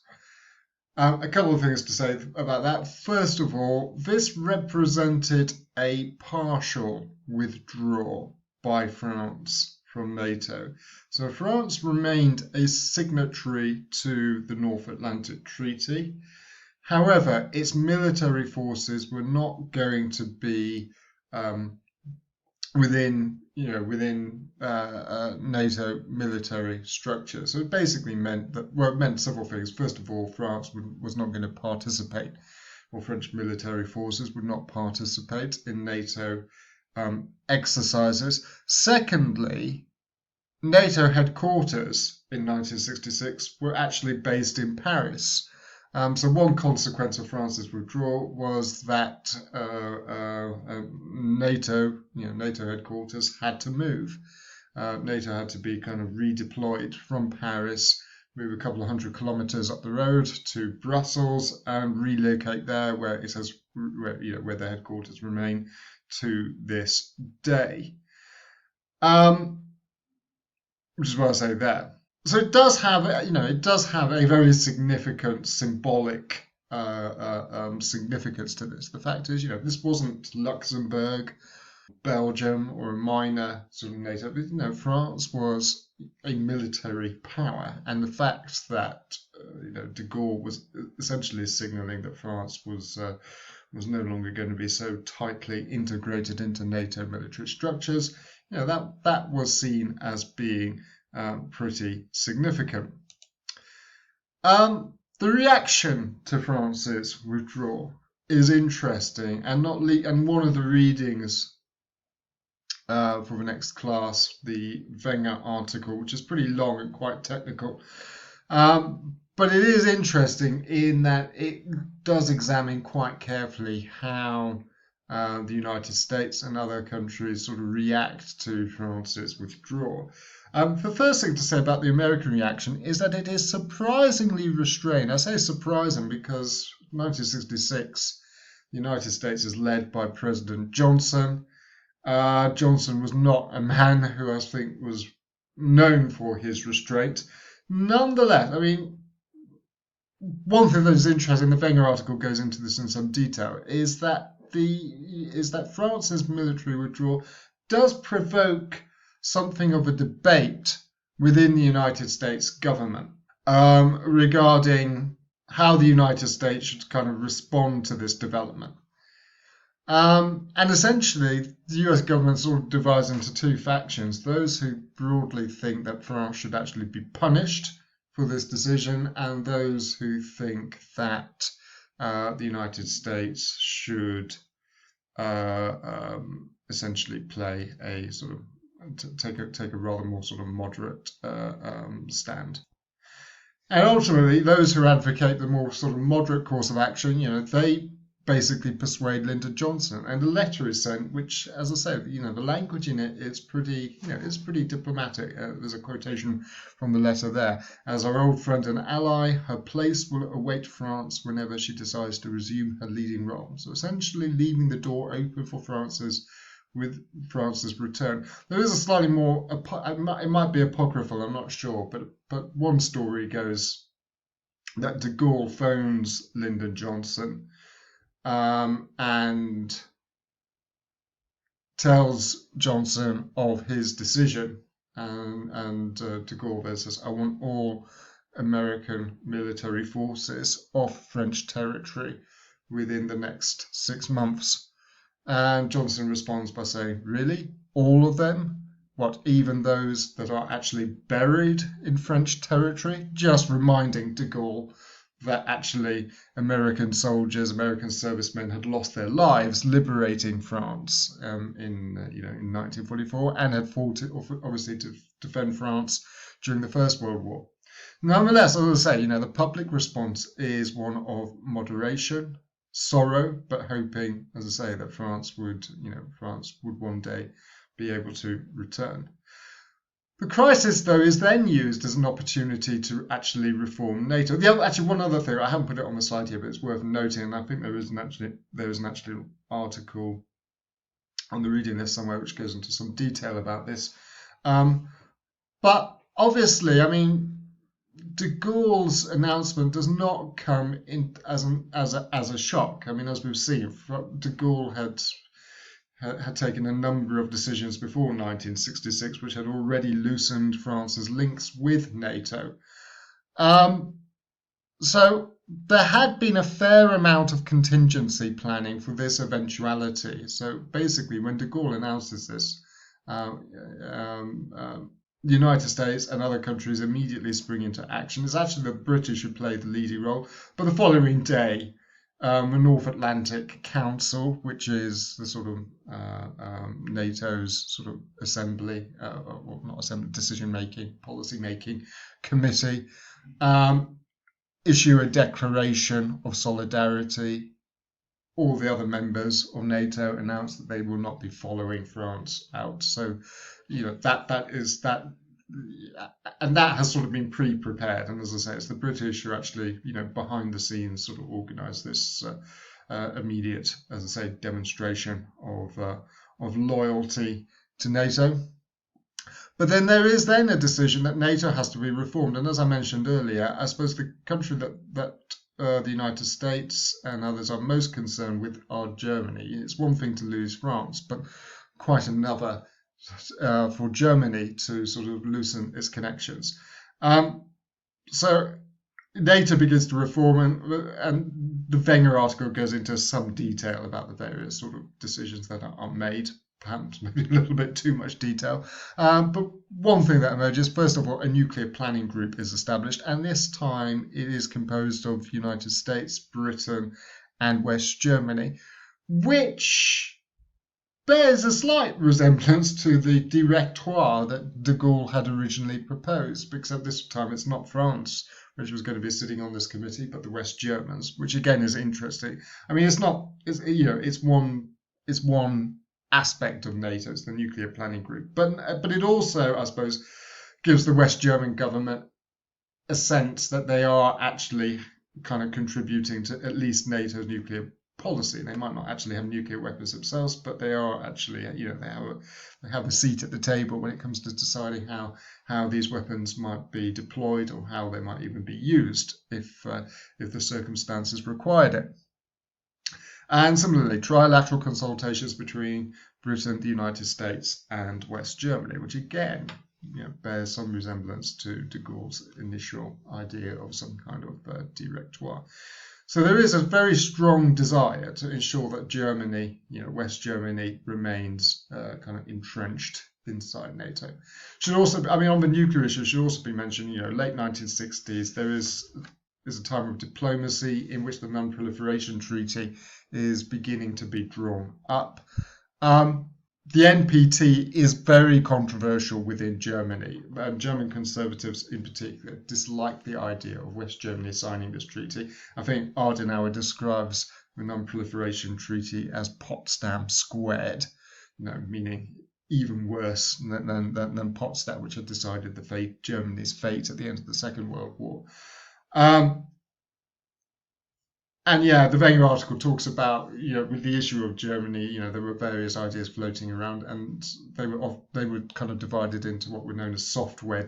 A couple of things to say about that. First of all, this represented a partial withdrawal by France from NATO. So France remained a signatory to the North Atlantic Treaty. However, its military forces were not going to be within NATO military structure. So it basically meant that, it meant several things. First of all, France was not going to participate, or French military forces would not participate in NATO exercises. Secondly, NATO headquarters in 1966 were actually based in Paris. So one consequence of France's withdrawal was that NATO headquarters had to move. NATO had to be kind of redeployed from Paris, move a couple of hundred kilometers up the road to Brussels, and relocate there, where the headquarters remain to this day. Which is what I say there. So it does have a very significant symbolic significance to this. The fact is, this wasn't Luxembourg, Belgium, or a minor sort of NATO. But, France was a military power, and the fact that de Gaulle was essentially signalling that France was no longer going to be so tightly integrated into NATO military structures, that was seen as being pretty significant. The reaction to France's withdrawal is interesting, and one of the readings for the next class, the Wenger article, which is pretty long and quite technical, but it is interesting in that it does examine quite carefully how the United States and other countries sort of react to France's withdrawal. The first thing to say about the American reaction is that it is surprisingly restrained. I say surprising because 1966, the United States is led by President Johnson. Johnson was not a man who I think was known for his restraint. Nonetheless, one thing that is interesting, the Wenger article goes into this in some detail, is that is that France's military withdrawal does provoke something of a debate within the United States government regarding how the United States should kind of respond to this development. And essentially, the US government sort of divides into two factions: those who broadly think that France should actually be punished for this decision, and those who think that the United States should essentially play a sort of take a rather more sort of moderate stand. And ultimately, those who advocate the more sort of moderate course of action, they basically persuade Lyndon Johnson, and a letter is sent, which, as I say, the language in it is pretty, it's pretty diplomatic. There's a quotation from the letter there: "As our old friend and ally, her place will await France whenever she decides to resume her leading role." So essentially, leaving the door open for France's return. There is a slightly more, it might be apocryphal, I'm not sure, but one story goes that de Gaulle phones Lyndon Johnson and tells Johnson of his decision, and de Gaulle then says, "I want all American military forces off French territory within the next 6 months." And Johnson responds by saying, "Really? All of them? What, even those that are actually buried in French territory?" Just reminding de Gaulle that actually American soldiers, American servicemen had lost their lives liberating France in 1944, and had fought obviously to defend France during the First World War. Nonetheless, as I say, the public response is one of moderation, sorrow, but hoping, as I say, that France would one day be able to return. The crisis, though, is then used as an opportunity to actually reform NATO. One other thing, I haven't put it on the slide here, but it's worth noting, and I think there is an actual article on the reading list somewhere which goes into some detail about this. But obviously, de Gaulle's announcement does not come in as a shock. As we've seen, de Gaulle had taken a number of decisions before 1966, which had already loosened France's links with NATO. So there had been a fair amount of contingency planning for this eventuality. So basically, when de Gaulle announces this, the United States and other countries immediately spring into action. It's actually the British who played the leading role. But the following day, the North Atlantic Council, which is the sort of NATO's sort of assembly, well, not assembly, decision-making, policy-making committee, issue a declaration of solidarity. All the other members of NATO announced that they will not be following France out. So, that has sort of been pre-prepared. And as I say, it's the British who actually, behind the scenes sort of organised this immediate, as I say, demonstration of loyalty to NATO. But then there is then a decision that NATO has to be reformed. And as I mentioned earlier, I suppose the country that the United States and others are most concerned with are Germany. It's one thing to lose France, but quite another for Germany to sort of loosen its connections. So NATO begins to reform, and the Wenger article goes into some detail about the various sort of decisions that are made, perhaps maybe a little bit too much detail. But one thing that emerges, first of all, a nuclear planning group is established, and this time it is composed of United States, Britain, and West Germany, which bears a slight resemblance to the directoire that de Gaulle had originally proposed, except this time it's not France which was going to be sitting on this committee, but the West Germans, which again is interesting. It's one aspect of NATO, it's the nuclear planning group, but it also, I suppose, gives the West German government a sense that they are actually kind of contributing to at least NATO's nuclear policy. They might not actually have nuclear weapons themselves, but they are actually, they have a seat at the table when it comes to deciding how these weapons might be deployed, or how they might even be used if the circumstances required it. And similarly, trilateral consultations between Britain, the United States, and West Germany, which again, bears some resemblance to de Gaulle's initial idea of some kind of directoire. So there is a very strong desire to ensure that Germany, West Germany, remains kind of entrenched inside NATO. Should also, on the nuclear issue, should also be mentioned, late 1960s, there is a time of diplomacy in which the Non-Proliferation Treaty is beginning to be drawn up. The NPT is very controversial within Germany. German conservatives in particular dislike the idea of West Germany signing this treaty. I think Adenauer describes the Non-Proliferation Treaty as Potsdam squared, meaning even worse than Potsdam, which had decided Germany's fate at the end of the Second World War. And the Wenger article talks about, with the issue of Germany, there were various ideas floating around, and they were kind of divided into what were known as software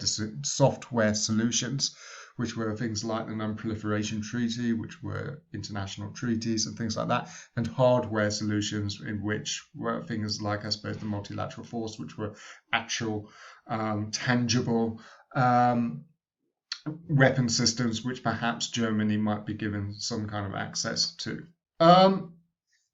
solutions, which were things like the Non-Proliferation Treaty, which were international treaties and things like that, and hardware solutions, in which were things like, I suppose, the multilateral force, which were actual, tangible weapon systems which perhaps Germany might be given some kind of access to.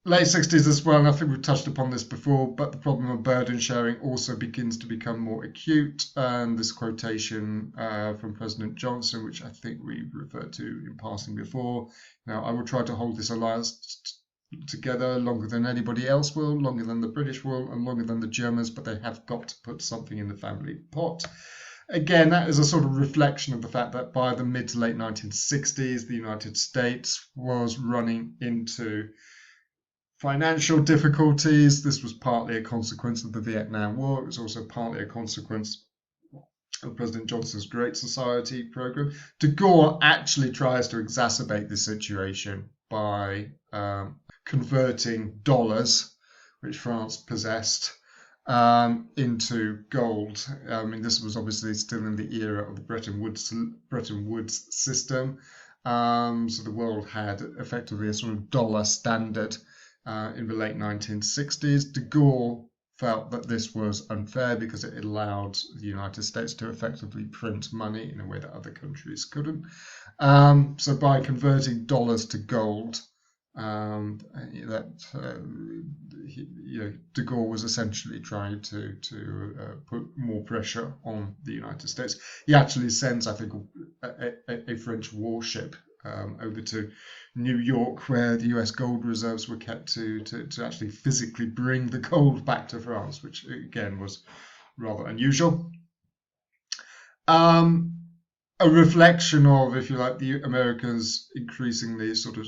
Late 60s as well, and I think we've touched upon this before, but the problem of burden sharing also begins to become more acute. And this quotation from President Johnson, which I think we referred to in passing before. Now, I will try to hold this alliance together longer than anybody else will, longer than the British will, and longer than the Germans, but they have got to put something in the family pot. Again, that is a sort of reflection of the fact that by the mid to late 1960s, the United States was running into financial difficulties. This was partly a consequence of the Vietnam War. It was also partly a consequence of President Johnson's Great Society program. De Gaulle actually tries to exacerbate the situation by converting dollars, which France possessed, into gold. This was obviously still in the era of the Bretton Woods system. So the world had effectively a sort of dollar standard in the late 1960s. De Gaulle felt that this was unfair because it allowed the United States to effectively print money in a way that other countries couldn't. So by converting dollars to gold, De Gaulle was essentially trying to put more pressure on the United States. He actually sends, I think, a French warship over to New York, where the US gold reserves were kept to actually physically bring the gold back to France, which again was rather unusual. A reflection of, if you like, the Americans' increasingly sort of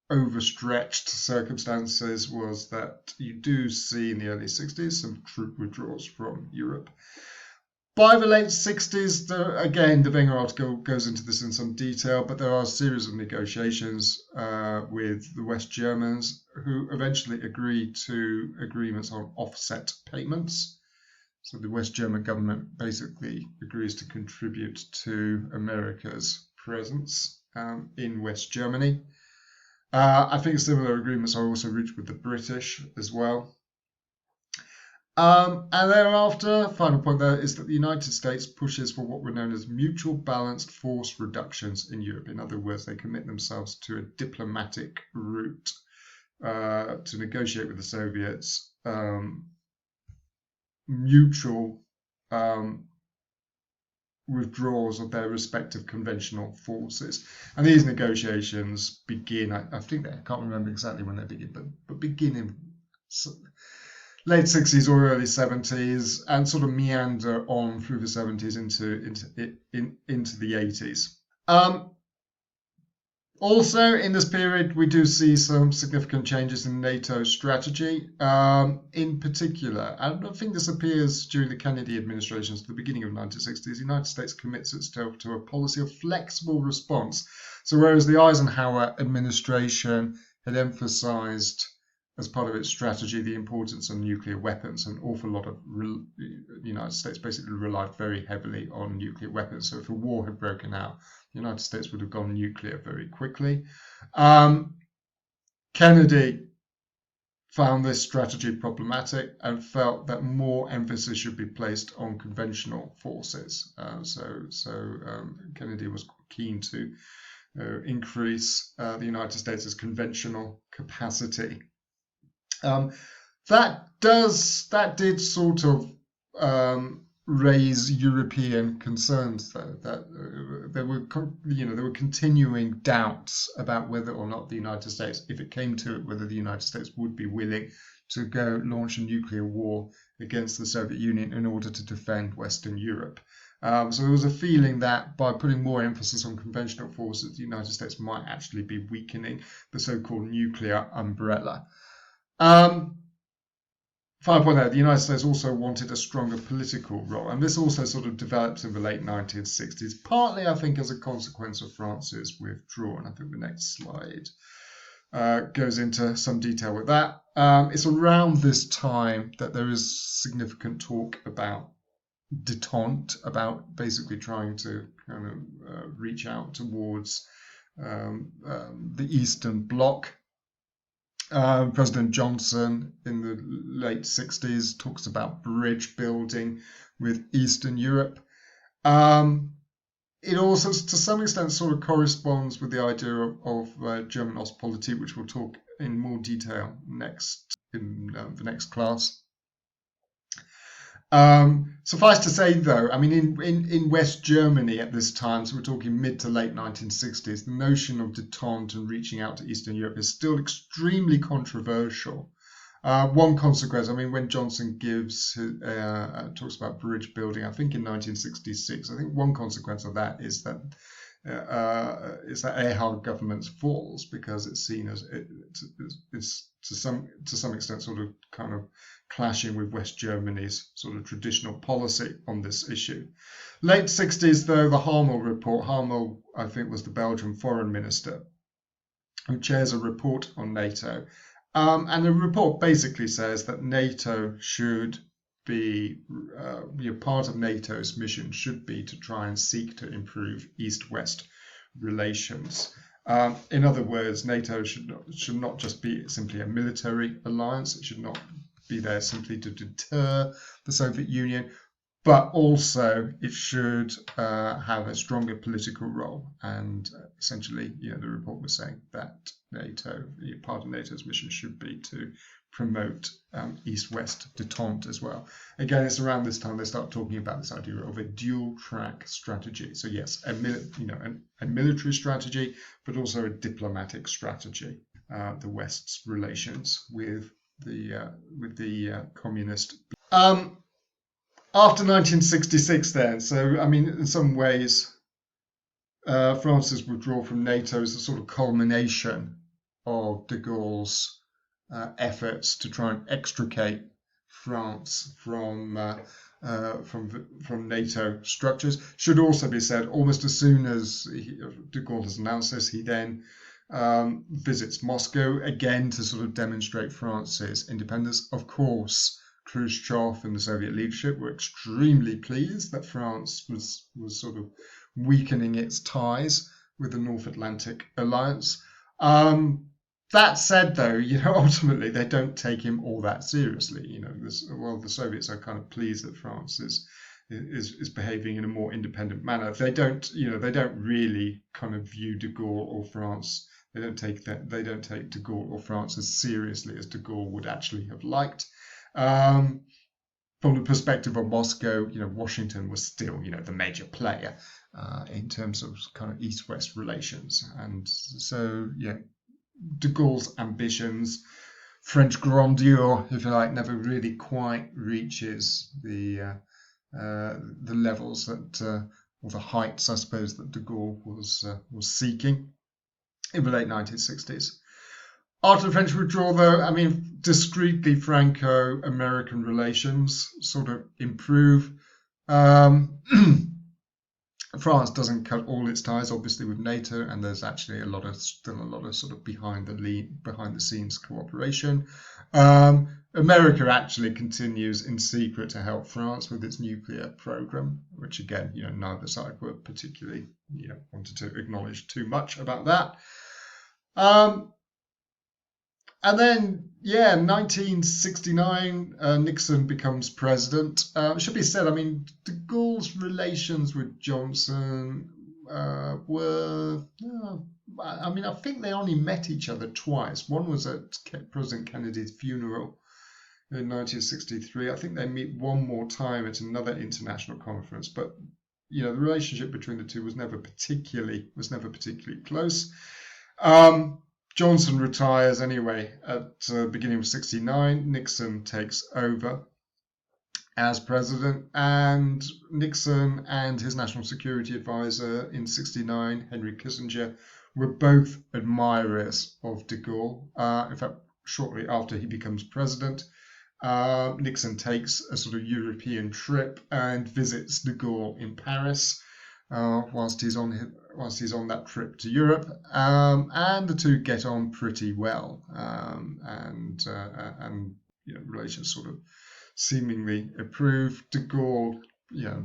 overstretched circumstances was that you do see in the early 60s some troop withdrawals from Europe. By the late 60s, again, the Wenger article goes into this in some detail, but there are a series of negotiations with the West Germans, who eventually agree to agreements on offset payments. So the West German government basically agrees to contribute to America's presence in West Germany. I think similar agreements are also reached with the British as well. And thereafter, final point there is that the United States pushes for what were known as mutual balanced force reductions in Europe. In other words, they commit themselves to a diplomatic route to negotiate with the Soviets mutual withdrawals of their respective conventional forces. And these negotiations begin, I think I can't remember exactly when they begin, but begin in late 60s or early 70s and sort of meander on through the 70s into the 80s. Also, in this period, we do see some significant changes in NATO's strategy. In particular, and I think this appears during the Kennedy administrations at the beginning of the 1960s, the United States commits itself to a policy of flexible response. So whereas the Eisenhower administration had emphasized as part of its strategy the importance of nuclear weapons, an awful lot of the United States basically relied very heavily on nuclear weapons. So if a war had broken out, the United States would have gone nuclear very quickly. Kennedy found this strategy problematic and felt that more emphasis should be placed on conventional forces. Kennedy was keen to increase the United States' conventional capacity. That did sort of raise European concerns, though, that there were continuing doubts about whether or not the United States, if it came to it, whether the United States would be willing to go launch a nuclear war against the Soviet Union in order to defend Western Europe. So there was a feeling that by putting more emphasis on conventional forces, the United States might actually be weakening the so-called nuclear umbrella. Final point there, the United States also wanted a stronger political role, and this also sort of developed in the late 1960s, partly, I think, as a consequence of France's withdrawal. And I think the next slide goes into some detail with that. It's around this time that there is significant talk about détente, about basically trying to kind of reach out towards the Eastern Bloc. President Johnson in the late 60s talks about bridge building with Eastern Europe. It also, to some extent, sort of corresponds with the idea of German Ostpolitik, which we'll talk in more detail in the next class. Suffice to say, though, I mean, in West Germany at this time, so we're talking mid to late 1960s, the notion of détente and reaching out to Eastern Europe is still extremely controversial. One consequence, I mean, when Johnson talks about bridge building, I think in 1966, I think one consequence of that is that Erhard government falls because it's seen as it's to some extent sort of kind of clashing with West Germany's sort of traditional policy on this issue. Late 60s, though, the Hamel report. Hamel, I think, was the Belgian foreign minister who chairs a report on NATO. And the report basically says that NATO should be, part of NATO's mission should be to try and seek to improve East-West relations. In other words, NATO should not just be simply a military alliance. It should not be there simply to deter the Soviet Union, but also it should have a stronger political role. And essentially, the report was saying that part of NATO's mission should be to promote East-West détente as well. Again, it's around this time they start talking about this idea of a dual-track strategy. So yes, a military strategy, but also a diplomatic strategy. The West's relations with the communist. After 1966, then, so I mean, in some ways, France's withdrawal from NATO is a sort of culmination of de Gaulle's efforts to try and extricate France from NATO structures. Should also be said, almost as soon as de Gaulle has announced this, he then visits Moscow again to sort of demonstrate France's independence. Of course, Khrushchev and the Soviet leadership were extremely pleased that France was sort of weakening its ties with the North Atlantic Alliance. That said, though, ultimately they don't take him all that seriously. The Soviets are kind of pleased that France is behaving in a more independent manner. They don't really kind of view de Gaulle or France. They don't take de Gaulle or France as seriously as de Gaulle would actually have liked. From the perspective of Moscow, Washington was still, the major player in terms of kind of East-West relations, and so de Gaulle's ambitions, French grandeur, if you like, never really quite reaches the levels that, or the heights, I suppose, that de Gaulle was seeking in the late 1960s. After the French withdrawal, though, I mean, discreetly Franco-American relations sort of improve. France doesn't cut all its ties, obviously, with NATO, and there's actually still a lot of sort of behind the scenes cooperation. America actually continues in secret to help France with its nuclear program, which again, neither side were particularly, wanted to acknowledge too much about that. And then, yeah, 1969, Nixon becomes president. It should be said, I mean, de Gaulle's relations with Johnson were, I mean, I think they only met each other twice. One was at President Kennedy's funeral in 1963. I think they meet one more time at another international conference, but the relationship between the two was never particularly close. Johnson retires anyway at the beginning of 69. Nixon takes over as president, and Nixon and his national security advisor in 69, Henry Kissinger, were both admirers of de Gaulle. In fact, shortly after he becomes president, Nixon takes a sort of European trip and visits de Gaulle in Paris whilst he's on that trip to Europe, and the two get on pretty well, and relations sort of seemingly improve. De Gaulle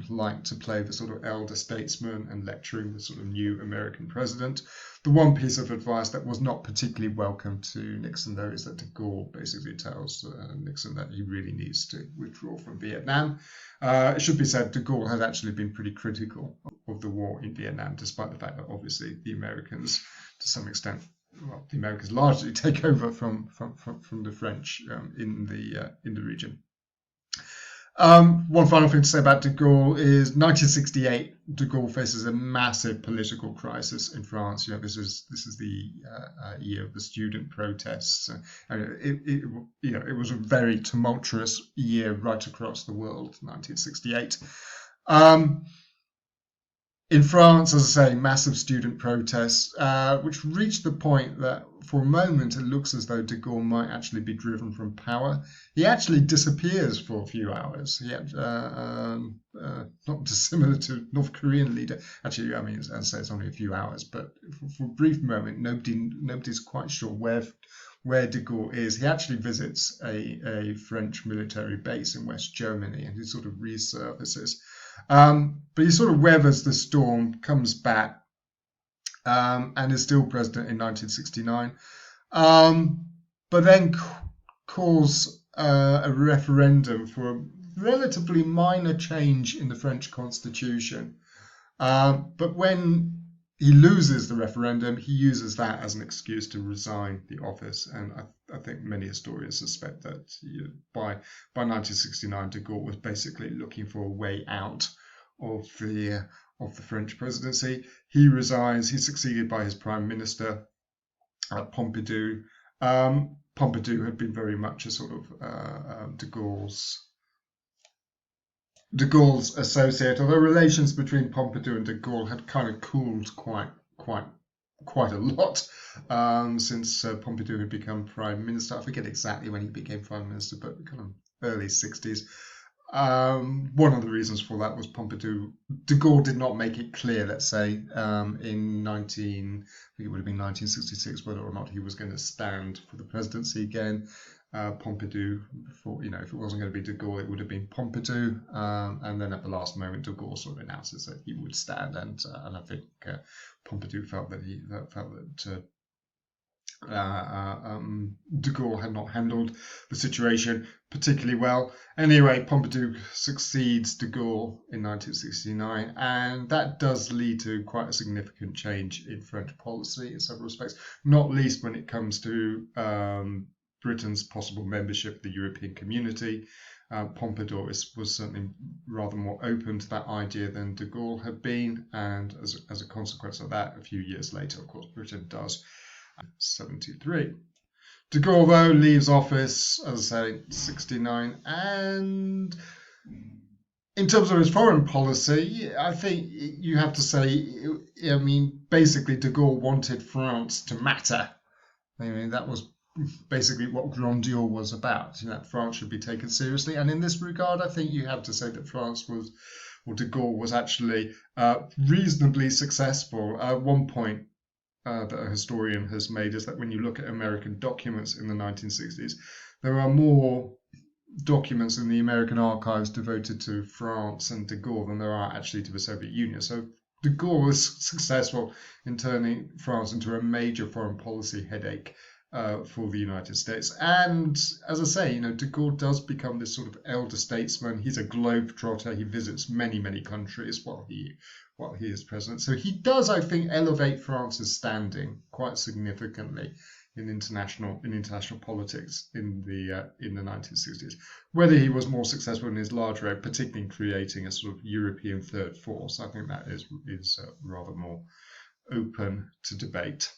liked to play the sort of elder statesman and lecturing the sort of new American president. The one piece of advice that was not particularly welcome to Nixon, though, is that de Gaulle basically tells Nixon that he really needs to withdraw from Vietnam. It should be said, de Gaulle had actually been pretty critical of the war in Vietnam, despite the fact that obviously the Americans, to some extent, the Americans largely take over from the French in the region. One final thing to say about de Gaulle is 1968. De Gaulle faces a massive political crisis in France. This is the year of the student protests. It was a very tumultuous year right across the world. 1968. In France, as I say, massive student protests, which reached the point that for a moment it looks as though de Gaulle might actually be driven from power. He actually disappears for a few hours. Not dissimilar to North Korean leader. Actually, I mean, as I say, it's only a few hours, but for a brief moment, nobody's quite sure where de Gaulle is. He actually visits a French military base in West Germany, and he sort of resurfaces. But he sort of weathers the storm, comes back, and is still president in 1969. But then calls a referendum for a relatively minor change in the French constitution. But when he loses the referendum, he uses that as an excuse to resign the office. And I think many historians suspect that by 1969, de Gaulle was basically looking for a way out of the French presidency. He resigns. He's succeeded by his prime minister, Pompidou. Pompidou had been very much a sort of de Gaulle's associate, although relations between Pompidou and de Gaulle had kind of cooled quite a lot since Pompidou had become prime minister. I forget exactly when he became prime minister, but kind of early 60s. One of the reasons for that was de Gaulle did not make it clear, let's say, in 1966, whether or not he was going to stand for the presidency again. Pompidou, if it wasn't going to be de Gaulle, it would have been Pompidou. And then at the last moment, de Gaulle sort of announces that he would stand, and I think Pompidou felt that de Gaulle had not handled the situation particularly well. Anyway, Pompidou succeeds de Gaulle in 1969, and that does lead to quite a significant change in French policy in several respects, not least when it comes to Britain's possible membership of the European community. Pompidou was certainly rather more open to that idea than de Gaulle had been, and as a consequence of that, a few years later, of course, Britain does. 73. De Gaulle, though, leaves office, as I say, 69, and in terms of his foreign policy, I think you have to say, I mean, basically de Gaulle wanted France to matter. I mean, that was basically what grandeur was about, that France should be taken seriously. And in this regard, I think you have to say that de Gaulle was actually reasonably successful. One point that a historian has made is that when you look at American documents in the 1960s, there are more documents in the American archives devoted to France and de Gaulle than there are actually to the Soviet Union. So de Gaulle was successful in turning France into a major foreign policy headache for the United States. And as I say, de Gaulle does become this sort of elder statesman. He's a globetrotter. He visits many, many countries while he is president. So he does, I think, elevate France's standing quite significantly in international politics in the 1960s. Whether he was more successful in his larger role, particularly in creating a sort of European third force, I think that is rather more open to debate.